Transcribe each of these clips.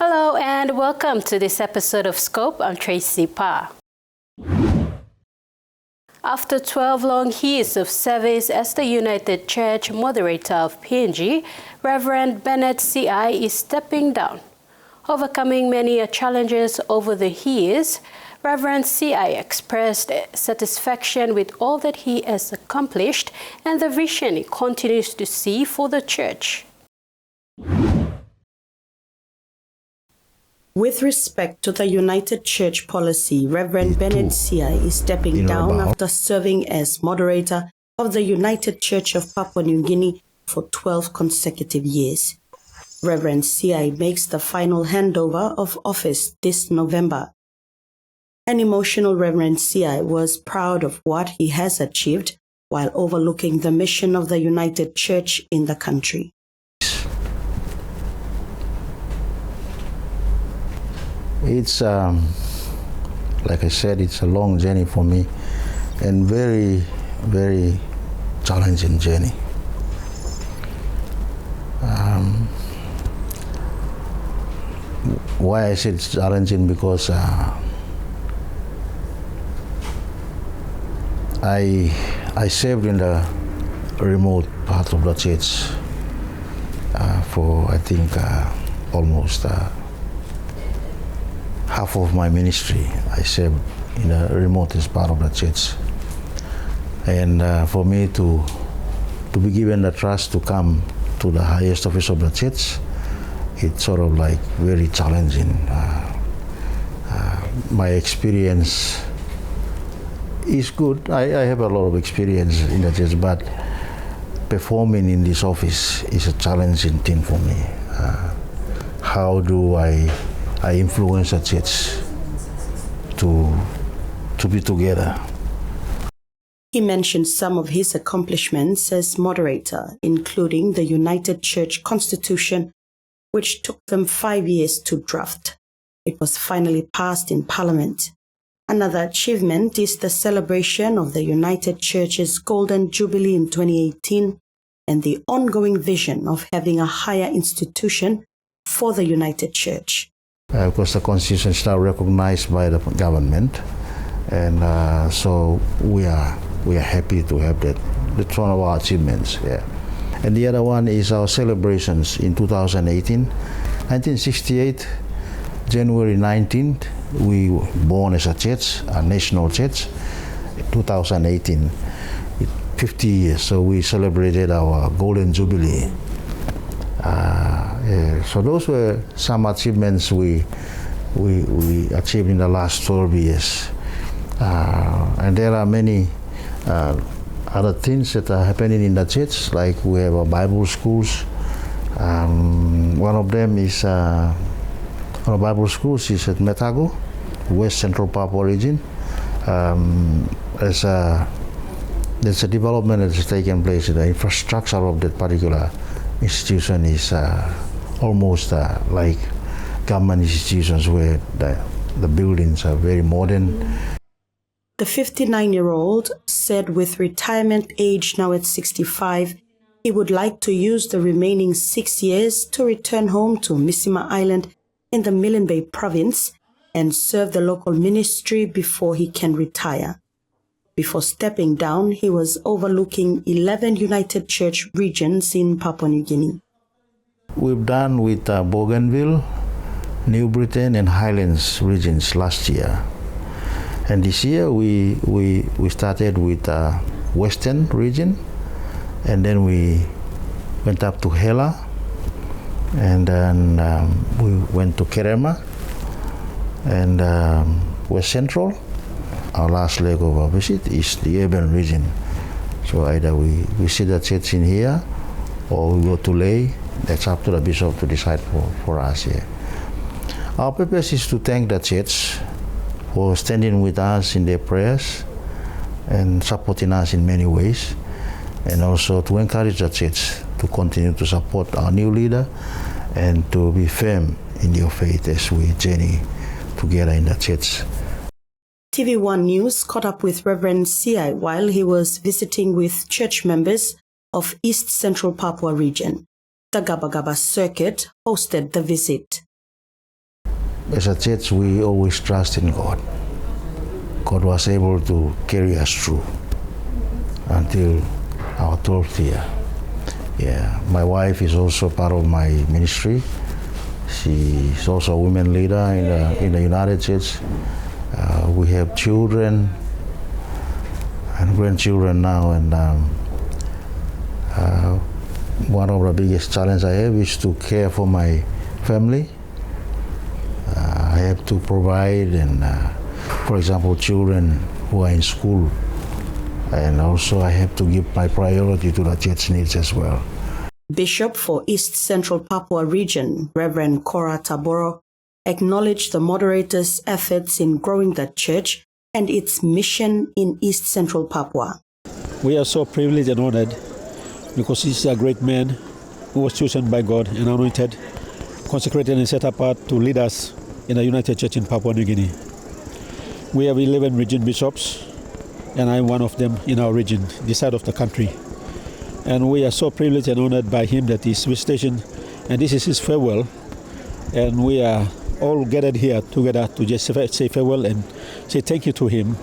Hello and welcome to this episode of Scope. I'm Tracy Pa. After 12 long years of service as the United Church Moderator of PNG, Reverend Bernard Siai is stepping down. Overcoming many challenges over the years, Reverend Siai expressed satisfaction with all that he has accomplished and the vision he continues to see for the church. With respect to the United Church policy, Reverend Bernard Siai is stepping down after serving as moderator of the United Church of Papua New Guinea for 12 consecutive years. Reverend Siai makes the final handover of office this November. An emotional Reverend Siai was proud of what he has achieved while overlooking the mission of the United Church in the country. It's, like I said, it's a long journey for me and very, very challenging journey. Why I said it's challenging because I served in the remote part of the church for I think almost half of my ministry. I served in the remotest part of the church, and for me to be given the trust to come to the highest office of the church, it's sort of like very challenging. My experience is good. I have a lot of experience in the church, but performing in this office is a challenging thing for me. How do I influence the church to be together? He mentioned some of his accomplishments as moderator, including the United Church Constitution, which took them 5 years to draft. It was finally passed in Parliament. Another achievement is the celebration of the United Church's Golden Jubilee in 2018 and the ongoing vision of having a higher institution for the United Church. Because the Constitution is now recognized by the government, and so we are happy to have that. That's one of our achievements. Yeah. And the other one is our celebrations in 2018. 1968, January 19th, we were born as a church, a national church. 2018, 50 years, so we celebrated our Golden Jubilee. So those were some achievements we achieved in the last 12 years. And there are many other things that are happening in the church, like we have a Bible schools. One of them is one of Bible schools is at Metago, West Central Papua region. There's a development that has taken place. The infrastructure of that particular institution is almost like government institutions, where the buildings are very modern. The 59-year-old said with retirement age now at 65, he would like to use the remaining 6 years to return home to Misima Island in the Milne Bay province and serve the local ministry before he can retire. Before stepping down, he was overlooking 11 United Church regions in Papua New Guinea. We've done with Bougainville, New Britain and Highlands regions last year. And this year we started with Western region, and then we went up to Hela, and then we went to Kerema and West Central. Our last leg of our visit is the urban region. So either we see the church in here or we go to lay. That's up to the bishop to decide for us here. Our purpose is to thank the church for standing with us in their prayers and supporting us in many ways, and also to encourage the church to continue to support our new leader and to be firm in your faith as we journey together in the church. TVWAN News caught up with Reverend Siai while he was visiting with church members of East Central Papua region. The Gaba Gaba Circuit hosted the visit. as a church, we always trust in God. God was able to carry us through until our 12th year. Yeah, my wife is also part of my ministry. She is also a women leader in the United States. We have children and grandchildren now, and one of the biggest challenges I have is to care for my family. I have to provide, and for example, children who are in school, and also I have to give my priority to the church needs as well. Bishop for East Central Papua Region, Reverend Cora Taboro, acknowledged the moderator's efforts in growing the church and its mission in East Central Papua. We are so privileged and honored because he's a great man who was chosen by God and anointed, consecrated and set apart to lead us in the United Church in Papua New Guinea. We have 11 region bishops, and I'm one of them in our region, this side of the country. And we are so privileged and honored by him that he's visitation, and this is his farewell. And we are all gathered here together to just say farewell and say thank you to him.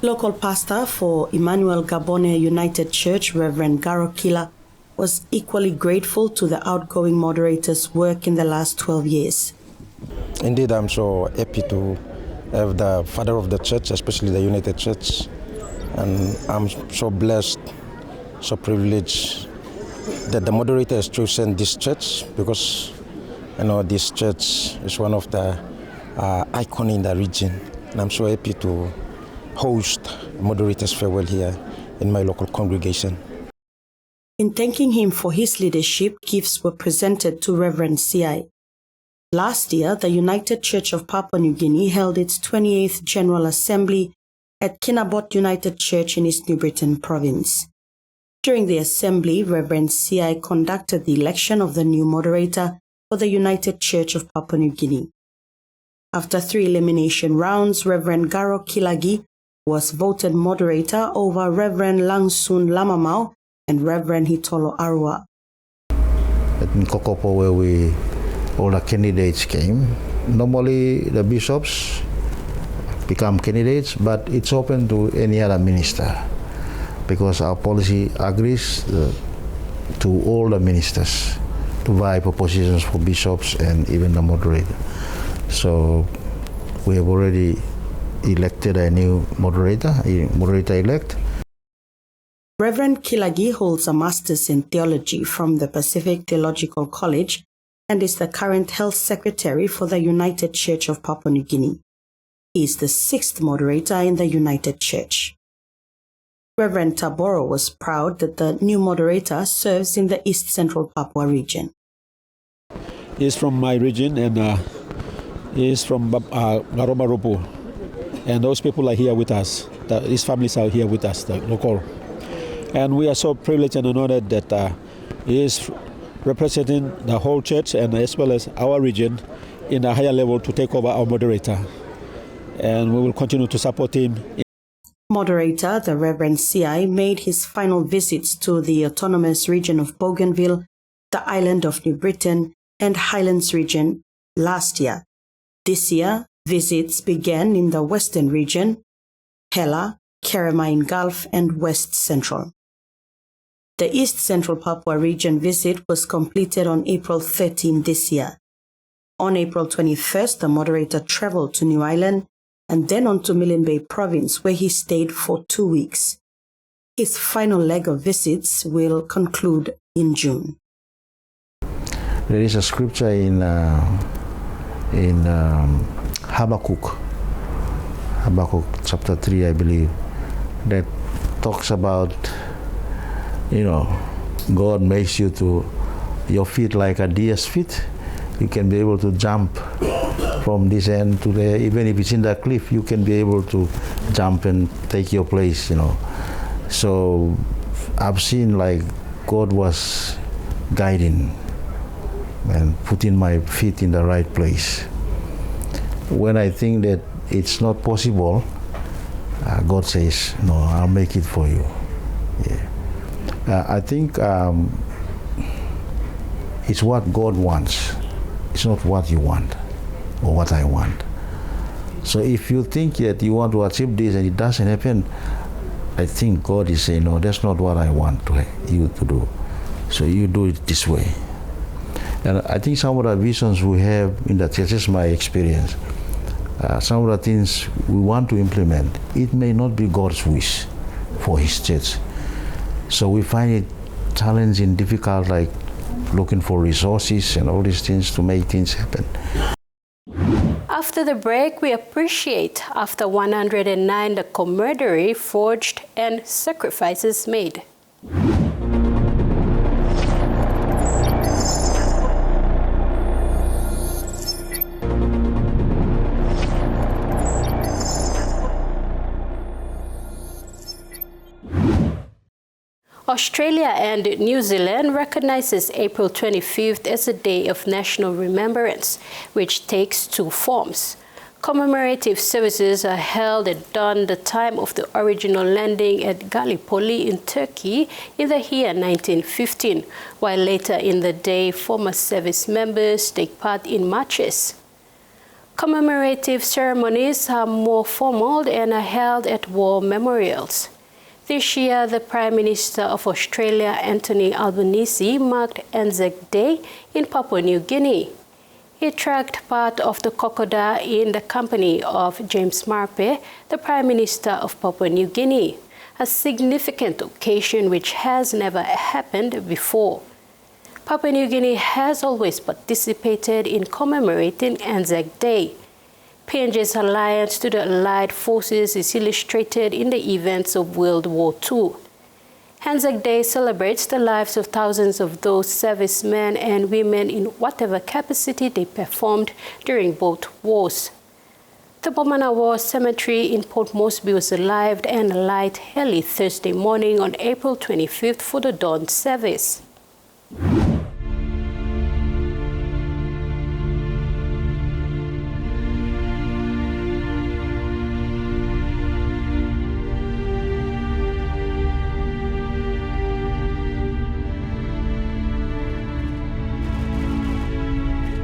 Local pastor for Emmanuel Gabone United Church, Reverend Garo Kila, was equally grateful to the outgoing moderator's work in the last 12 years. Indeed, I'm so happy to have the father of the church, especially the United Church, and I'm so blessed, so privileged that the moderator has chosen this church, because this church is one of the icons in the region, and I'm so happy to host moderator's farewell here in my local congregation. In thanking him for his leadership, gifts were presented to Reverend Siai. Last year, the United Church of Papua New Guinea held its 28th General Assembly at Kinabot United Church in East New Britain Province. During the assembly, Reverend Siai conducted the election of the new moderator for the United Church of Papua New Guinea. After 3 elimination rounds, Reverend Garo Kilagi was voted moderator over Reverend Langsun Lamamau and Reverend Hitolo Arua. In Kokoda, where all the candidates came, normally the bishops become candidates, but it's open to any other minister, because our policy agrees to all the ministers to vie for positions for bishops and even the moderator. So we have already elected a new moderator-elect. Reverend Kilagi holds a master's in theology from the Pacific Theological College and is the current health secretary for the United Church of Papua New Guinea. He is the 6th moderator in the United Church. Reverend Taboro was proud that the new moderator serves in the East Central Papua region. He is from my region, and he is from Garomarupu. And those people are here with us. His families are here with us, the local. And we are so privileged and honored that he is representing the whole church and as well as our region in a higher level to take over our moderator. And we will continue to support him. Moderator, the Reverend Siai, made his final visits to the autonomous region of Bougainville, the island of New Britain, and Highlands region last year. This year, visits began in the Western region, Hela, Keremain Gulf, and West Central. The East Central Papua region visit was completed on April 13 this year. On April 21st, the moderator traveled to New Ireland and then on to Milne Bay Province, where he stayed for 2 weeks. His final leg of visits will conclude in June. There is a scripture in Habakkuk chapter 3, I believe, that talks about, God makes you your feet like a deer's feet. You can be able to jump from this end to there. Even if it's in the cliff, you can be able to jump and take your place, So I've seen like God was guiding and putting my feet in the right place. When I think that it's not possible, God says, no, I'll make it for you. Yeah. I think it's what God wants. It's not what you want. or what I want. So if you think that you want to achieve this and it doesn't happen, I think God is saying, no, that's not what I want you to do. So you do it this way. And I think some of the visions we have in the church, is my experience, some of the things we want to implement, it may not be God's wish for His church. So we find it challenging, difficult, like looking for resources and all these things to make things happen. After the break, we appreciate after 109 the camaraderie forged and sacrifices made. Australia and New Zealand recognizes April 25th as a day of national remembrance, which takes two forms. Commemorative services are held at dawn, the time of the original landing at Gallipoli in Turkey in the year 1915, while later in the day former service members take part in marches. Commemorative ceremonies are more formal and are held at war memorials. This year, the Prime Minister of Australia, Anthony Albanese, marked Anzac Day in Papua New Guinea. He tracked part of the Kokoda in the company of James Marape, the Prime Minister of Papua New Guinea, a significant occasion which has never happened before. Papua New Guinea has always participated in commemorating Anzac Day. PNG's alliance to the Allied forces is illustrated in the events of World War II. Anzac Day celebrates the lives of thousands of those servicemen and women in whatever capacity they performed during both wars. The Bomana War Cemetery in Port Moresby was alive and alight early Thursday morning on April 25th for the dawn service.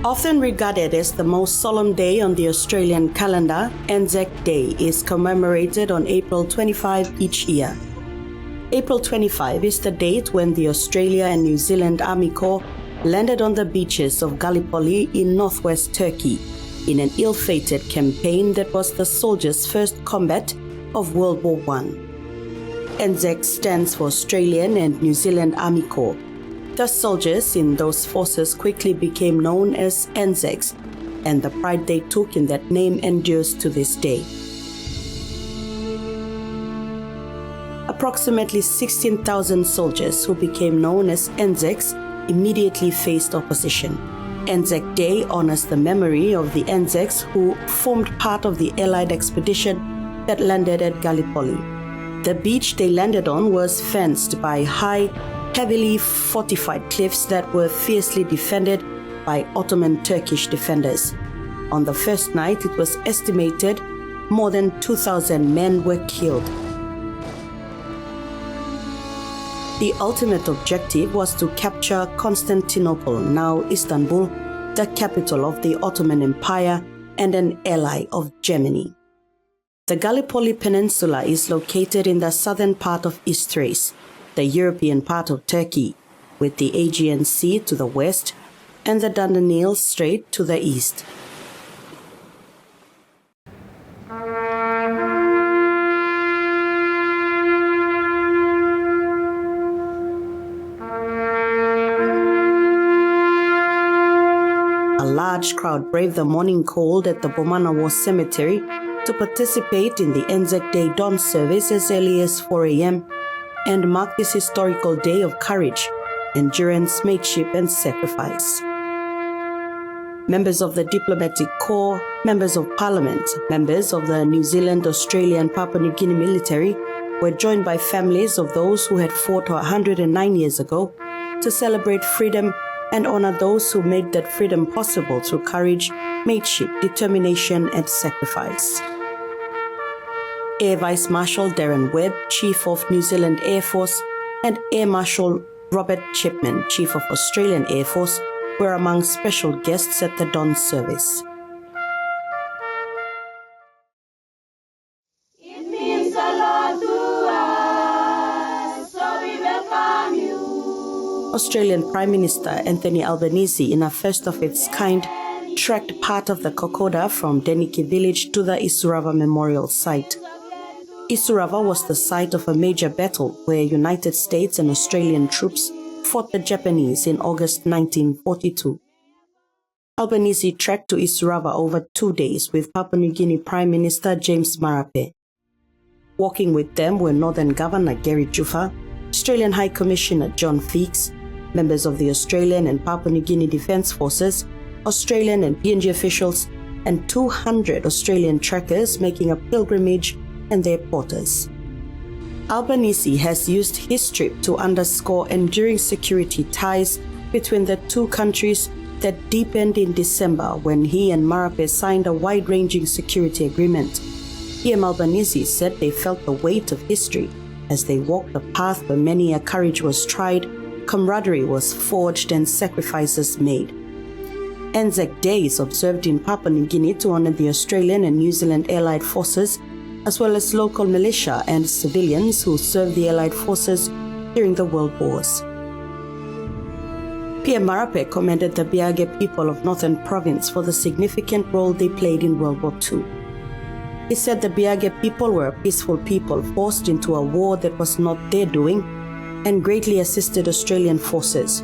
Often regarded as the most solemn day on the Australian calendar, Anzac Day is commemorated on April 25 each year. April 25 is the date when the Australia and New Zealand Army Corps landed on the beaches of Gallipoli in northwest Turkey in an ill-fated campaign that was the soldiers' first combat of World War I. Anzac stands for Australian and New Zealand Army Corps. The soldiers in those forces quickly became known as Anzacs, and the pride they took in that name endures to this day. Approximately 16,000 soldiers who became known as Anzacs immediately faced opposition. Anzac Day honors the memory of the Anzacs who formed part of the Allied expedition that landed at Gallipoli. The beach they landed on was fenced by high, heavily fortified cliffs that were fiercely defended by Ottoman Turkish defenders. On the first night, it was estimated more than 2,000 men were killed. The ultimate objective was to capture Constantinople, now Istanbul, the capital of the Ottoman Empire and an ally of Germany. The Gallipoli Peninsula is located in the southern part of East Thrace, the European part of Turkey, with the Aegean Sea to the west and the Dardanelles Strait to the east. A large crowd braved the morning cold at the Bomana War Cemetery to participate in the Anzac Day dawn service as early as 4 a.m. and mark this historical day of courage, endurance, mateship, and sacrifice. Members of the diplomatic corps, members of parliament, members of the New Zealand, Australia, and Papua New Guinea military were joined by families of those who had fought 109 years ago to celebrate freedom and honor those who made that freedom possible through courage, mateship, determination, and sacrifice. Air Vice Marshal Darren Webb, Chief of New Zealand Air Force, and Air Marshal Robert Chipman, Chief of Australian Air Force, were among special guests at the dawn service. Australian Prime Minister Anthony Albanese, in a first of its kind, trekked part of the Kokoda from Deniki village to the Isurava Memorial Site. Isurava was the site of a major battle where United States and Australian troops fought the Japanese in August 1942. Albanese trekked to Isurava over 2 days with Papua New Guinea Prime Minister James Marape. Walking with them were Northern Governor Gary Juffa, Australian High Commissioner John Feeks, members of the Australian and Papua New Guinea Defence Forces, Australian and PNG officials, and 200 Australian trekkers making a pilgrimage and their porters. Albanese has used his trip to underscore enduring security ties between the two countries that deepened in December when he and Marape signed a wide-ranging security agreement. He and Albanese said they felt the weight of history as they walked a path where many a courage was tried, camaraderie was forged, and sacrifices made. Anzac Day is observed in Papua New Guinea to honor the Australian and New Zealand Allied Forces, as well as local militia and civilians who served the Allied Forces during the World Wars. Pierre Marape commended the Biage people of Northern Province for the significant role they played in World War II. He said the Biage people were a peaceful people forced into a war that was not their doing and greatly assisted Australian forces.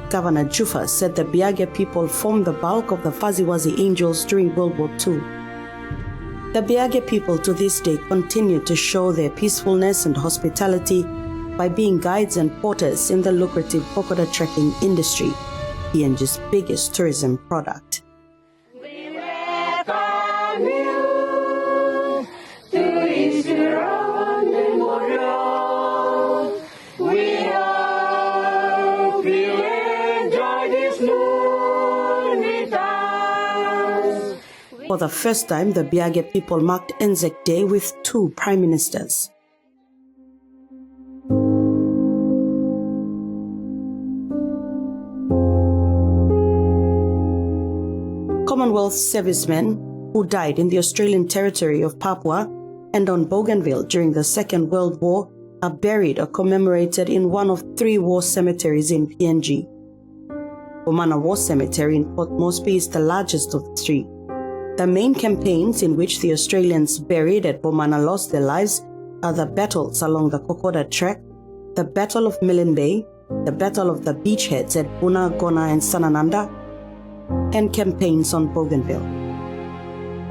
Governor Juffa said the Biage people formed the bulk of the Fuzzy-Wuzzy Angels during World War II. The Biage people to this day continue to show their peacefulness and hospitality by being guides and porters in the lucrative Kokoda trekking industry, PNG's biggest tourism product. We welcome you to Isurava Memorial. We hope you enjoy this moon with us. For the first time, the Biage people marked Anzac Day with 2 prime ministers. Commonwealth servicemen who died in the Australian territory of Papua and on Bougainville during the Second World War are buried or commemorated in one of 3 war cemeteries in PNG. Bomana War Cemetery in Port Moresby is the largest of the 3. The main campaigns in which the Australians buried at Bomana lost their lives are the battles along the Kokoda Trek, the Battle of Milne Bay, the Battle of the Beachheads at Buna, Gona and Sanananda, and campaigns on Bougainville.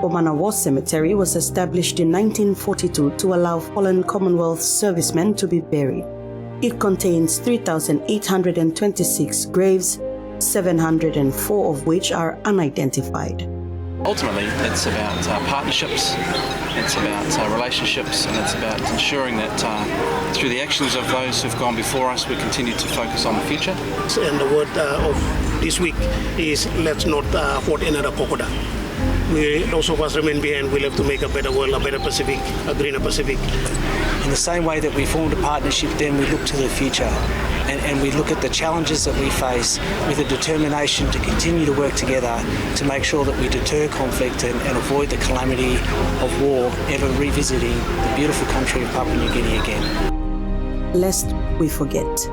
Bomana War Cemetery was established in 1942 to allow fallen Commonwealth servicemen to be buried. It contains 3,826 graves, 704 of which are unidentified. Ultimately, it's about partnerships, it's about relationships, and it's about ensuring that through the actions of those who've gone before us, we continue to focus on the future. And the word of this week is let's not hoard another Kokoda. Those of us remain behind, we'll have to make a better world, a better Pacific, a greener Pacific. In the same way that we formed a partnership, then we look to the future and we look at the challenges that we face with a determination to continue to work together to make sure that we deter conflict and avoid the calamity of war ever revisiting the beautiful country of Papua New Guinea again. Lest we forget.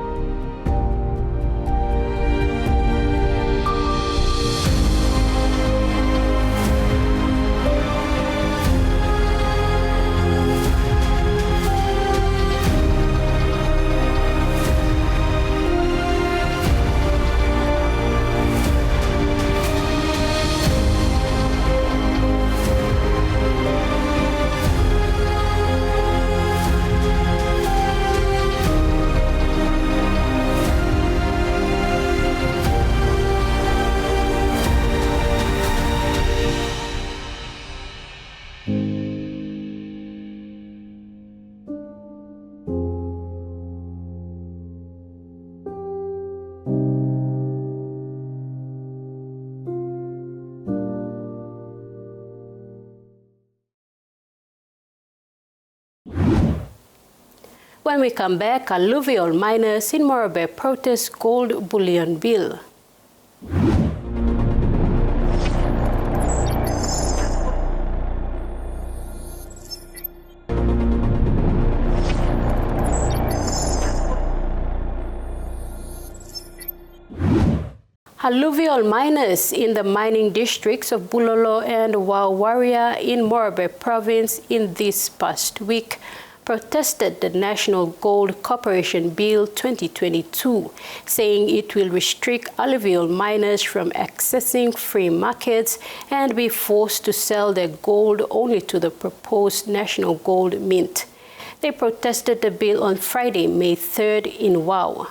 When we come back, alluvial miners in Marape protest gold bullion bill. Alluvial miners in the mining districts of Bulolo and Wawaria in Marape province in this past week protested the National Gold Corporation Bill 2022, saying it will restrict alluvial miners from accessing free markets and be forced to sell their gold only to the proposed National Gold Mint. They protested the bill on Friday, May 3rd in Wawa.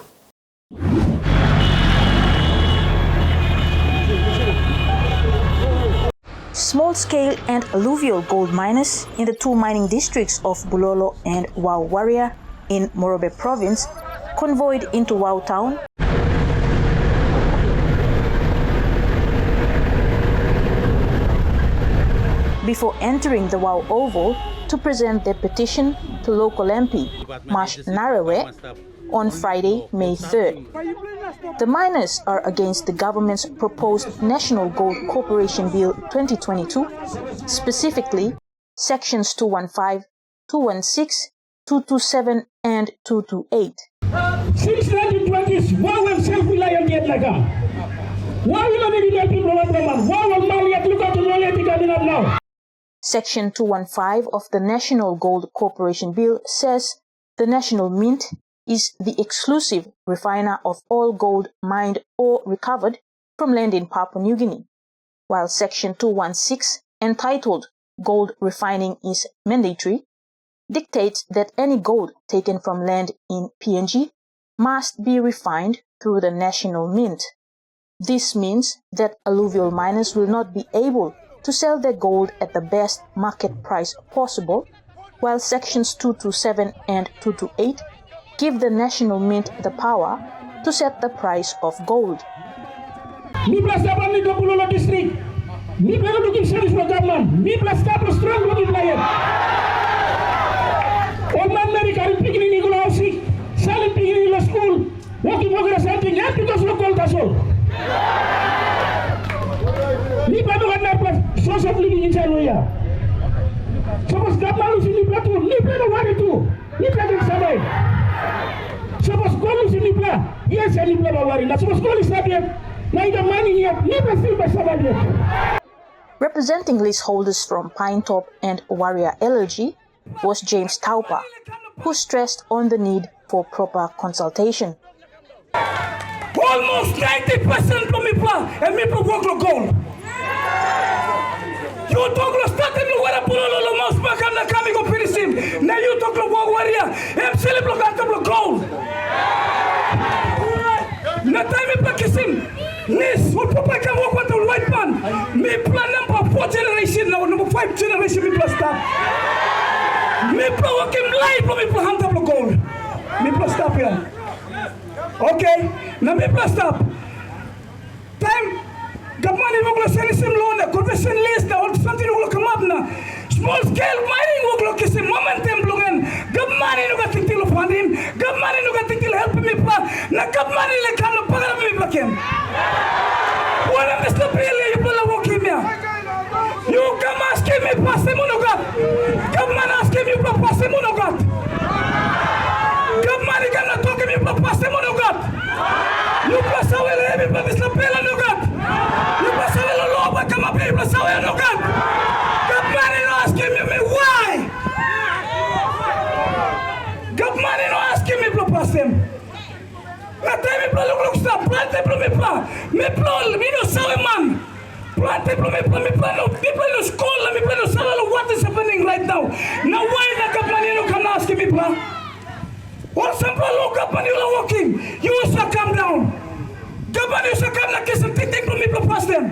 Small-scale and alluvial gold miners in the two mining districts of Bulolo and Wawaria in Marape province convoyed into Wau town before entering the Wau Oval to present their petition to local MP Mash Narawe on Friday, May 3rd. The miners are against the government's proposed National Gold Corporation Bill 2022, specifically Sections 215, 216, 227, and 228. Since 1920s, why will self-reliant yet like that? Why will we not people why will Mali yet look at the reality coming up now? Section 215 of the National Gold Corporation Bill says the National Mint is the exclusive refiner of all gold mined or recovered from land in Papua New Guinea, while Section 216, entitled Gold Refining is Mandatory, dictates that any gold taken from land in PNG must be refined through the National Mint. This means that alluvial miners will not be able to sell their gold at the best market price possible, while Sections 227 and 228 give the National Mint the power to set the price of gold. Me plus Sabani Bulolo district. Me plus looking service for government. Me plus stable strong looking like it. Old man America is picking in Nicola House, selling picking in the school, walking over something, and because of gold as well. Me plus don't have source of living in Chaloya. Suppose government is in the plateau, me plus don't want it to. Me plus don't survive. Suppose gold is in the plateau, yes, I live never worry. Suppose gold is not yet. Representing leaseholders from Pine Top and Warrior LLG was James Taupa, who stressed on the need for proper consultation. Almost 90% of people and people work for gold. You talk to starting to wear a polo most back and the coming of Pirisim. Now you talk to Warrior and celebrate the gold. Na time pa kisim nis what papa can walk with the white man me plan number 4 generation now number 5 generation me plus stop me plan walk him live me plan hand up gold me plus stop here okay now me plus stop time government will send him loan conversion list now something will come up now small scale mining will kiss him momentum blungen government no got to fund him government no got to help me pa na government le kan no pagar me plakem wala mr pele you will walk him here you come ask me pass him no got government ask me pass him no got government can not talk me pass him no got you pass away me pass la pele no got you pass away lo ba come up me pass away no got government no ask me why government no ask me pass him na time me look stop plante pro me plan me no sabe man plante pro me plan no people no school me plan no sabe what is happening right now now why the government no come ask me plan or simple look up and you are walking you also come down government you also come na kiss and think pro me pass them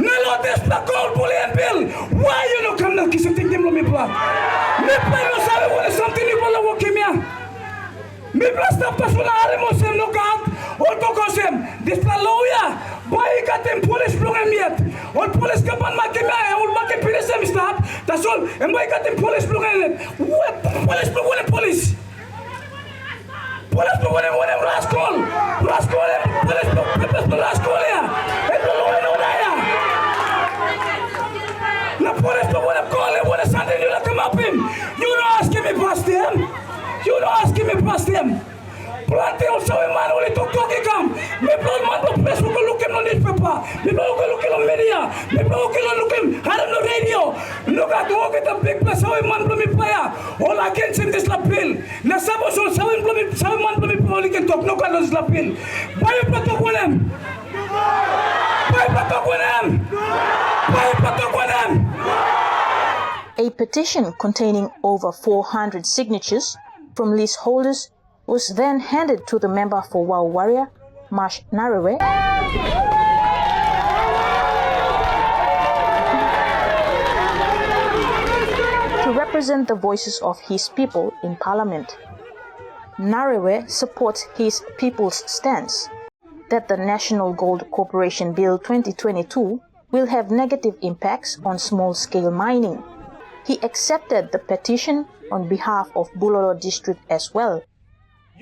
na lo des la gold bully and bill why you no come na kiss and think pro me plan me plan no sabe what is something you will walk him here me plus ta persona aremosem no gat o to kosem this la lawyer boy got them police blungen yet or police kapan ma kema or ma ke piresem start that's all and boy got them police blungen what police blungen police blungen rascal police rascal ya et lo no daya la police blungen call what is something you come up him you know ask me past them. You don't ask me past them. Plante also a man only to talk come. Me blood man to press who look him on look at media, look at the radio, look at the big place, how man from me fire, all I can send this lapel. Na sabos all seven man from me probably can talk no colors lapel. Why you talk with them? Why you talk with them? Why you talk with them? A petition containing over 400 signatures from leaseholders was then handed to the member for Wau Warrior, Marsh Narawe, to represent the voices of his people in Parliament. Narawe supports his people's stance that the National Gold Corporation Bill 2022 will have negative impacts on small-scale mining. He accepted the petition on behalf of Bulolo district as well.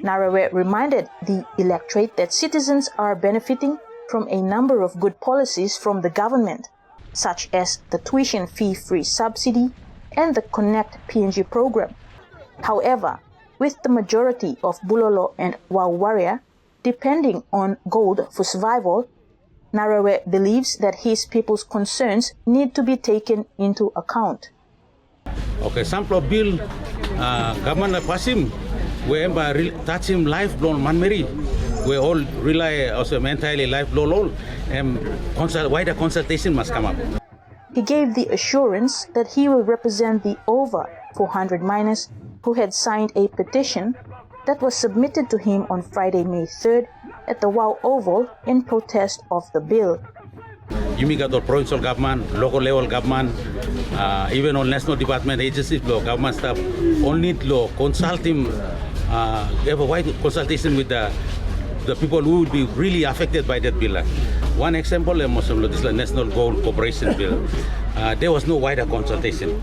Narawe reminded the electorate that citizens are benefiting from a number of good policies from the government, such as the tuition fee-free subsidy and the Connect PNG program. However, with the majority of Bulolo and Wau Warrior depending on gold for survival, Narawe believes that his people's concerns need to be taken into account. Okay, sample bill government pasim whereby touch him lifelong manmeri. We all rely also entirely lifelong and wider consultation must come up. He gave the assurance that he will represent the over 400 miners who had signed a petition that was submitted to him on Friday, May 3rd at the Wau Oval in protest of the bill. You got the provincial government, local level government, even on national department agencies, government staff, all need to consult him, have a wide consultation with the people who would be really affected by that bill. One example, this National Gold Corporation bill, there was no wider consultation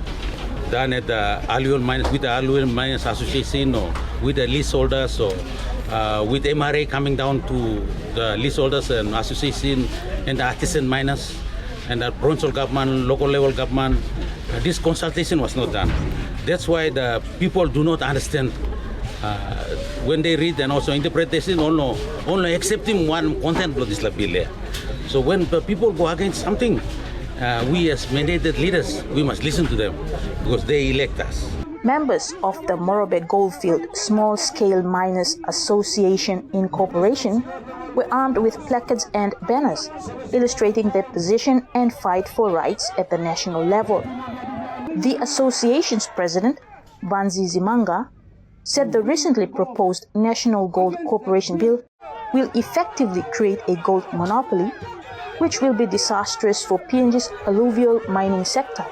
done at the Alluvial Miners, with the Alluvial Miners Association or with the leaseholders or with MRA coming down to the leaseholders and association and the artisan miners and the provincial government, local level government. This consultation was not done. That's why the people do not understand when they read and also interpretation, only accepting one content of this bill. So when the people go against something, we as mandated leaders, we must listen to them because they elect us. Members of the Marape Goldfield Small Scale Miners Association Incorporation were armed with placards and banners illustrating their position and fight for rights at the national level. The association's president, Banzi Zimanga, said the recently proposed National Gold Corporation Bill will effectively create a gold monopoly, which will be disastrous for PNG's alluvial mining sector.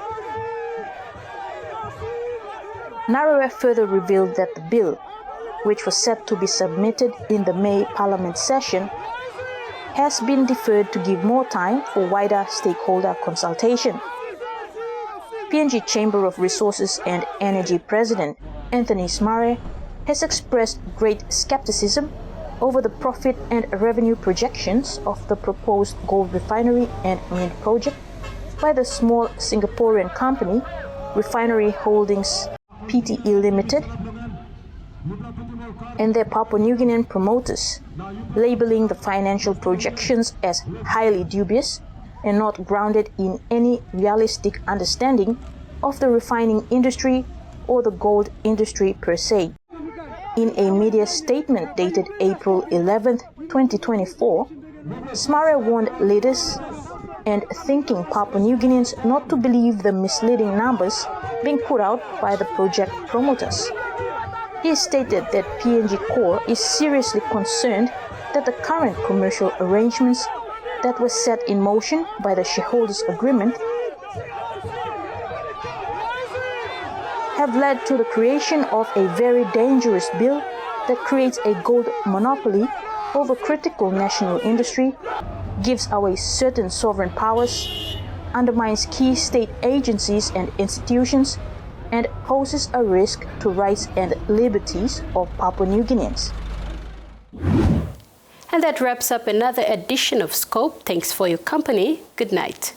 Narawe further revealed that the bill, which was set to be submitted in the May Parliament session, has been deferred to give more time for wider stakeholder consultation. PNG Chamber of Resources and Energy President Anthony Smare has expressed great skepticism over the profit and revenue projections of the proposed gold refinery and mint project by the small Singaporean company Refinery Holdings Pte Limited and their Papua New Guinean promoters, labeling the financial projections as highly dubious and not grounded in any realistic understanding of the refining industry or the gold industry per se. In a media statement dated April 11, 2024, Smare warned leaders and thinking Papua New Guineans not to believe the misleading numbers being put out by the project promoters. He stated that PNG Corps is seriously concerned that the current commercial arrangements that were set in motion by the shareholders' agreement have led to the creation of a very dangerous bill that creates a gold monopoly over critical national industry, gives away certain sovereign powers, undermines key state agencies and institutions, and poses a risk to rights and liberties of Papua New Guineans. And that wraps up another edition of Scope. Thanks for your company. Good night.